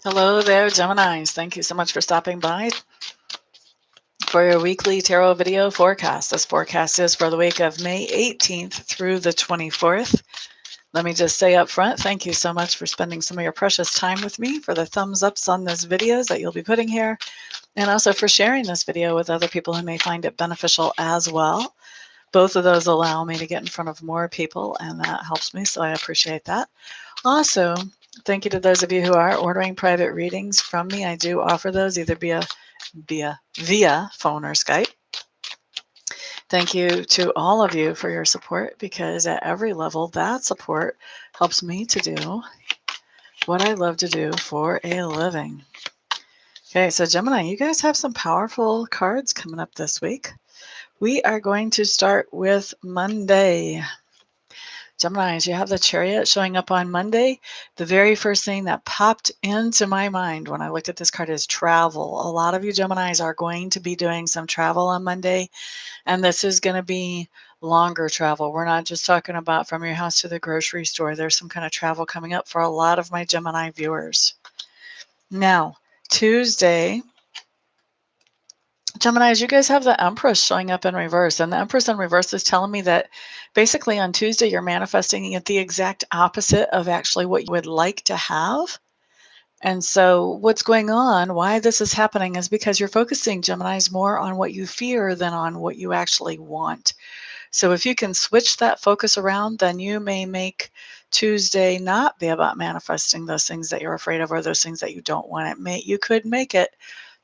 Hello there, Geminis. Thank you so much for stopping by for your weekly tarot video forecast. This forecast is for the week of May 18th through the 24th. Let me just say up front, thank you so much for spending some of your precious time with me, for the thumbs ups on those videos that you'll be putting here, and also for sharing this video with other people who may find it beneficial as well. Both of those allow me to get in front of more people, and that helps me, so I appreciate that. Also, thank you to those of you who are ordering private readings from me. I do offer those either via phone or Skype. Thank you to all of you for your support, because at every level, that support helps me to do what I love to do for a living. Okay, so Gemini, you guys have some powerful cards coming up this week. We are going to start with Monday. Geminis, you have the Chariot showing up on Monday. The very first thing that popped into my mind when I looked at this card is travel. A lot of you Geminis are going to be doing some travel on Monday, and this is going to be longer travel. We're not just talking about from your house to the grocery store. There's some kind of travel coming up for a lot of my Gemini viewers. Now, Tuesday, Geminis, you guys have the Empress showing up in reverse, and the Empress in reverse is telling me that basically on Tuesday you're manifesting at the exact opposite of actually what you would like to have. And so what's going on, why this is happening, is because you're focusing, Geminis, more on what you fear than on what you actually want. So if you can switch that focus around, then you may make Tuesday not be about manifesting those things that you're afraid of or those things that you don't want. You could make it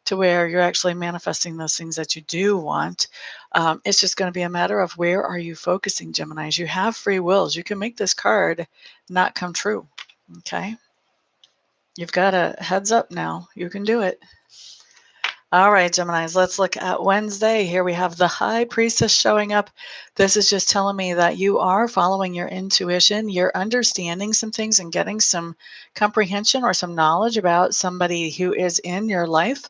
to where you're actually manifesting those things that you do want. It's just going to be a matter of where are you focusing, Geminis. You have free wills. You can make this card not come true, okay? You've got a heads up now. You can do it. All right, Geminis, let's look at Wednesday. Here we have the High Priestess showing up. This is just telling me that you are following your intuition. You're understanding some things and getting some comprehension or some knowledge about somebody who is in your life.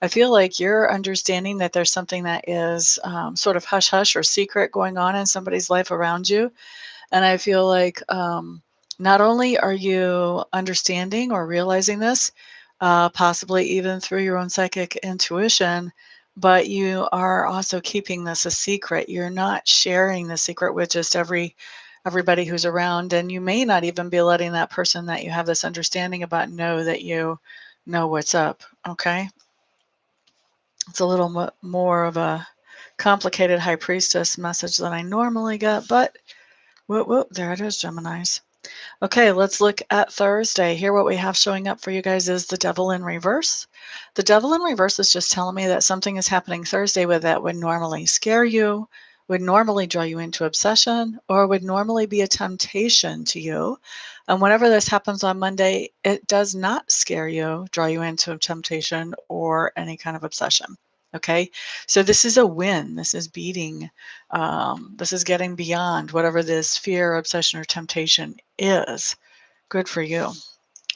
I feel like you're understanding that there's something that is sort of hush-hush or secret going on in somebody's life around you. And I feel like not only are you understanding or realizing this, possibly even through your own psychic intuition, but you are also keeping this a secret. You're not sharing the secret with just everybody who's around, and you may not even be letting that person that you have this understanding about know that you know what's up, okay? It's a little more of a complicated High Priestess message than I normally get, but whoop, whoop, there it is, Geminis. Okay, let's look at Thursday. Here what we have showing up for you guys is the Devil in reverse. The Devil in reverse is just telling me that something is happening Thursday with that would normally scare you, would normally draw you into obsession, or would normally be a temptation to you. And whenever this happens on Monday, it does not scare you, draw you into temptation, or any kind of obsession. Okay, so this is a win. This is beating, this is getting beyond whatever this fear, obsession, or temptation is. Good for you.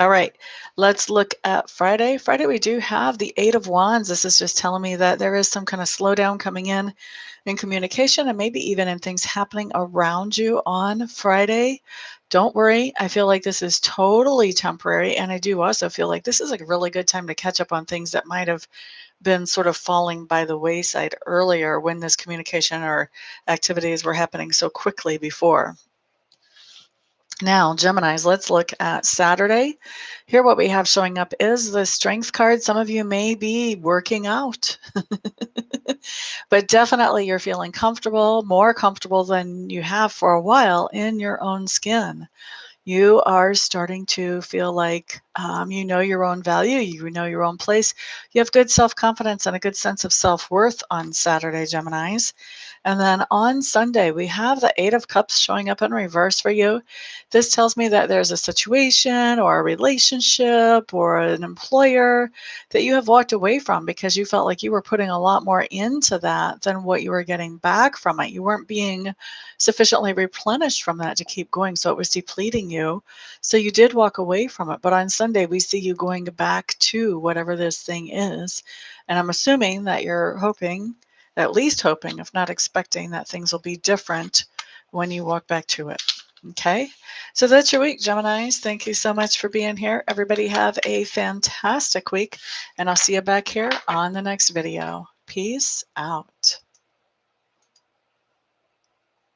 All right, let's look at Friday. Friday, we do have the Eight of Wands. This is just telling me that there is some kind of slowdown coming in communication and maybe even in things happening around you on Friday. Don't worry. I feel like this is totally temporary. And I do also feel like this is a really good time to catch up on things that might have been sort of falling by the wayside earlier when this communication or activities were happening so quickly before. Now, Geminis, let's look at Saturday. Here what we have showing up is the Strength card. Some of you may be working out, but definitely you're feeling comfortable, more comfortable than you have for a while in your own skin. You are starting to feel like you know your own value, you know your own place. You have good self-confidence and a good sense of self-worth on Saturday, Geminis. And then on Sunday, we have the Eight of Cups showing up in reverse for you. This tells me that there's a situation or a relationship or an employer that you have walked away from because you felt like you were putting a lot more into that than what you were getting back from it. You weren't being sufficiently replenished from that to keep going, so it was depleting you. So you did walk away from it. But on Sunday, we see you going back to whatever this thing is. And I'm assuming that you're hoping, at least hoping, if not expecting, that things will be different when you walk back to it. Okay. So that's your week, Geminis. Thank you so much for being here. Everybody have a fantastic week, and I'll see you back here on the next video. Peace out.